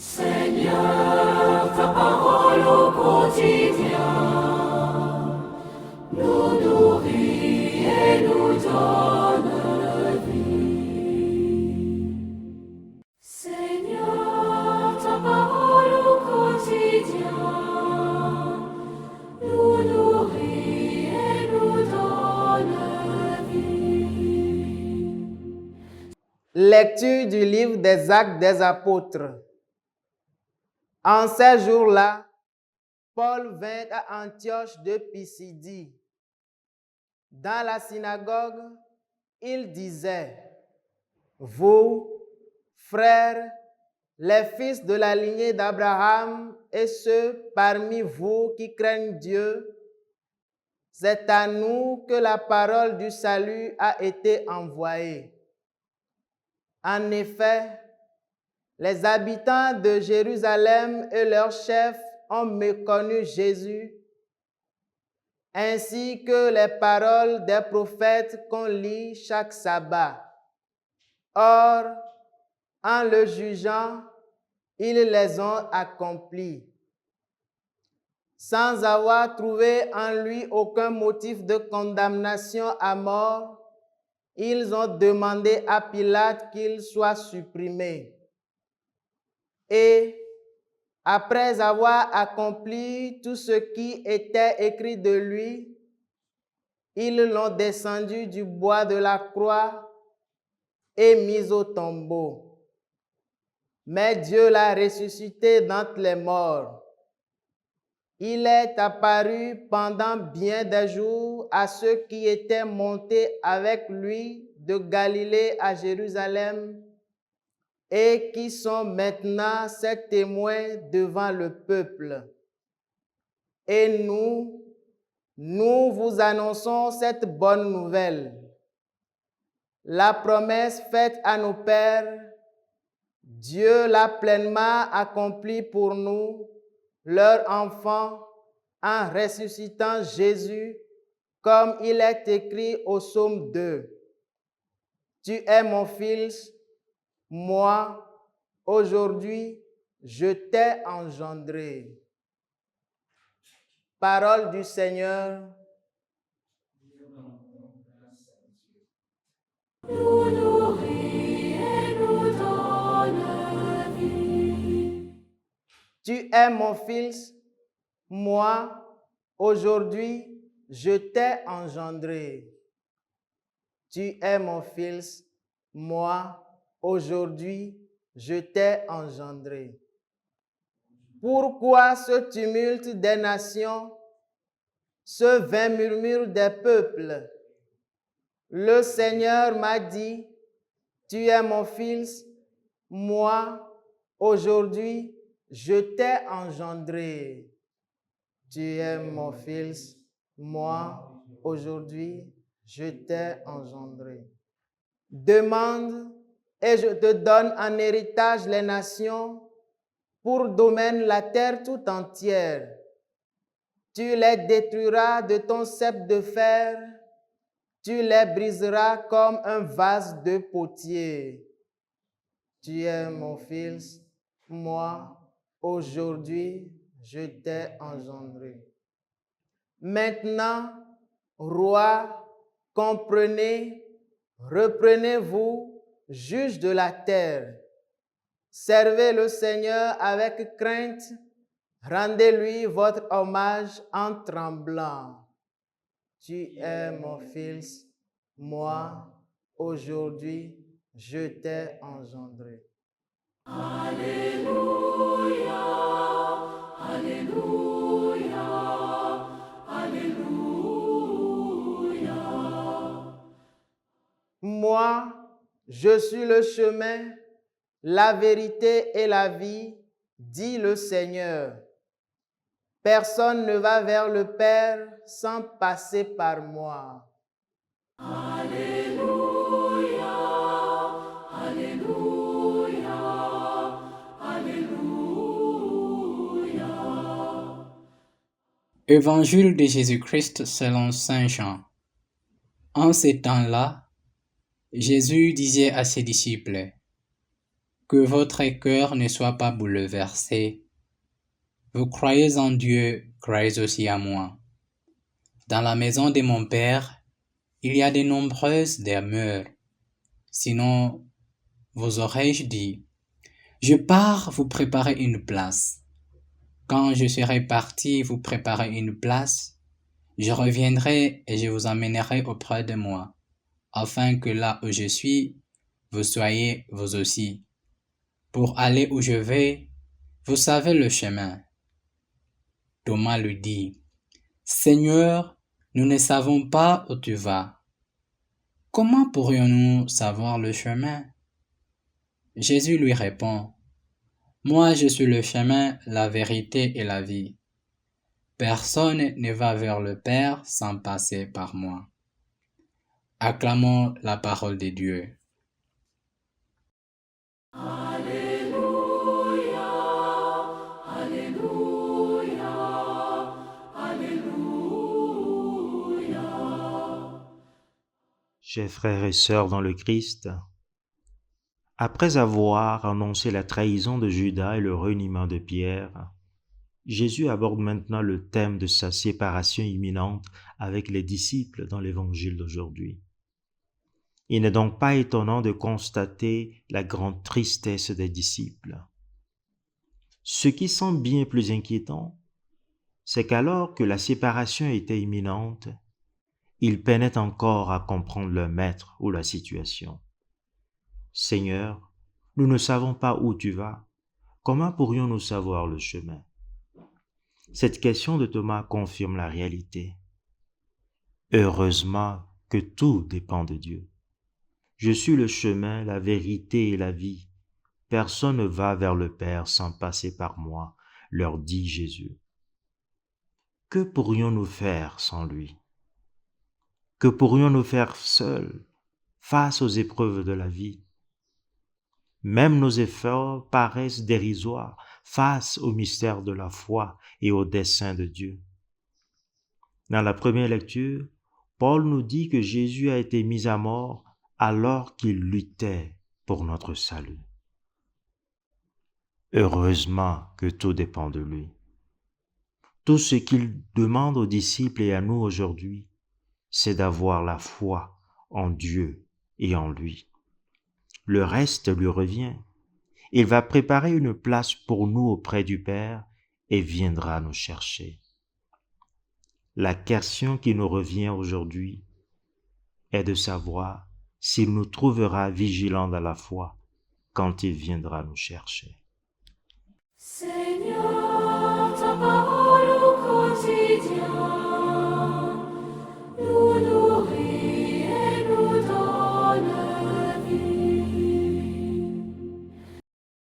Seigneur, ta parole au quotidien nous nourrit et nous donne vie. Seigneur, ta parole au quotidien nous nourrit et nous donne vie. Lecture du livre des Actes des Apôtres. En ces jours-là, Paul vint à Antioche de Pisidie. Dans la synagogue, il disait: Vous, frères, les fils de la lignée d'Abraham et ceux parmi vous qui craignent Dieu, c'est à nous que la parole du salut a été envoyée. En effet, les habitants de Jérusalem et leurs chefs ont méconnu Jésus, ainsi que les paroles des prophètes qu'on lit chaque sabbat. Or, en le jugeant, ils les ont accomplis. Sans avoir trouvé en lui aucun motif de condamnation à mort, ils ont demandé à Pilate qu'il soit supprimé. Et, après avoir accompli tout ce qui était écrit de lui, ils l'ont descendu du bois de la croix et mis au tombeau. Mais Dieu l'a ressuscité d'entre les morts. Il est apparu pendant bien des jours à ceux qui étaient montés avec lui de Galilée à Jérusalem et qui sont maintenant ses témoins devant le peuple. Et nous vous annonçons cette bonne nouvelle. La promesse faite à nos pères, Dieu l'a pleinement accomplie pour nous, leurs enfants, en ressuscitant Jésus, comme il est écrit au psaume 2. Tu es mon fils, moi, aujourd'hui, je t'ai engendré. Parole du Seigneur. Nous nourrit et nous donne vie. Tu es mon fils, moi, aujourd'hui, je t'ai engendré. Tu es mon fils, moi, aujourd'hui, je t'ai engendré. Pourquoi ce tumulte des nations, ce vain murmure des peuples? Le Seigneur m'a dit: Tu es mon fils, moi, aujourd'hui, je t'ai engendré. Tu es mon fils, moi, aujourd'hui, je t'ai engendré. Demande et je te donne en héritage les nations, pour domaine la terre tout entière. Tu les détruiras de ton sceptre de fer, tu les briseras comme un vase de potier. Tu es mon fils, moi, aujourd'hui, je t'ai engendré. Maintenant, roi, comprenez, reprenez-vous, juge de la terre. Servez le Seigneur avec crainte, rendez-lui votre hommage en tremblant. Tu es mon fils, moi, aujourd'hui, je t'ai engendré. Alléluia, Alléluia, Alléluia. Moi, je suis le chemin, la vérité et la vie, dit le Seigneur. Personne ne va vers le Père sans passer par moi. Alléluia, Alléluia, Alléluia. Évangile de Jésus-Christ selon saint Jean. En ces temps-là, Jésus disait à ses disciples: que votre cœur ne soit pas bouleversé. Vous croyez en Dieu, croyez aussi à moi. Dans la maison de mon Père, il y a de nombreuses demeures. Sinon, vous aurais-je dit, je pars vous préparer une place. Quand je serai parti vous préparer une place, je reviendrai et je vous amènerai auprès de moi, afin que là où je suis, vous soyez vous aussi. Pour aller où je vais, vous savez le chemin. Thomas lui dit, Seigneur, nous ne savons pas où tu vas. Comment pourrions-nous savoir le chemin? Jésus lui répond, Moi je suis le chemin, la vérité et la vie. Personne ne va vers le Père sans passer par moi. Acclamons la parole de Dieu. Alléluia, Alléluia, Alléluia. Chers frères et sœurs dans le Christ, après avoir annoncé la trahison de Judas et le reniement de Pierre, Jésus aborde maintenant le thème de sa séparation imminente avec les disciples dans l'évangile d'aujourd'hui. Il n'est donc pas étonnant de constater la grande tristesse des disciples. Ce qui semble bien plus inquiétant, c'est qu'alors que la séparation était imminente, ils peinaient encore à comprendre leur maître ou la situation. Seigneur, nous ne savons pas où tu vas. Comment pourrions-nous savoir le chemin? Cette question de Thomas confirme la réalité. Heureusement que tout dépend de Dieu. Je suis le chemin, la vérité et la vie. Personne ne va vers le Père sans passer par moi, leur dit Jésus. Que pourrions-nous faire sans lui? Que pourrions-nous faire seuls face aux épreuves de la vie? Même nos efforts paraissent dérisoires face au mystère de la foi et au dessein de Dieu. Dans la première lecture, Paul nous dit que Jésus a été mis à mort alors qu'il luttait pour notre salut. Heureusement que tout dépend de lui. Tout ce qu'il demande aux disciples et à nous aujourd'hui, c'est d'avoir la foi en Dieu et en lui. Le reste lui revient. Il va préparer une place pour nous auprès du Père et viendra nous chercher. La question qui nous revient aujourd'hui est de savoir s'il nous trouvera vigilants dans la foi quand il viendra nous chercher. Seigneur,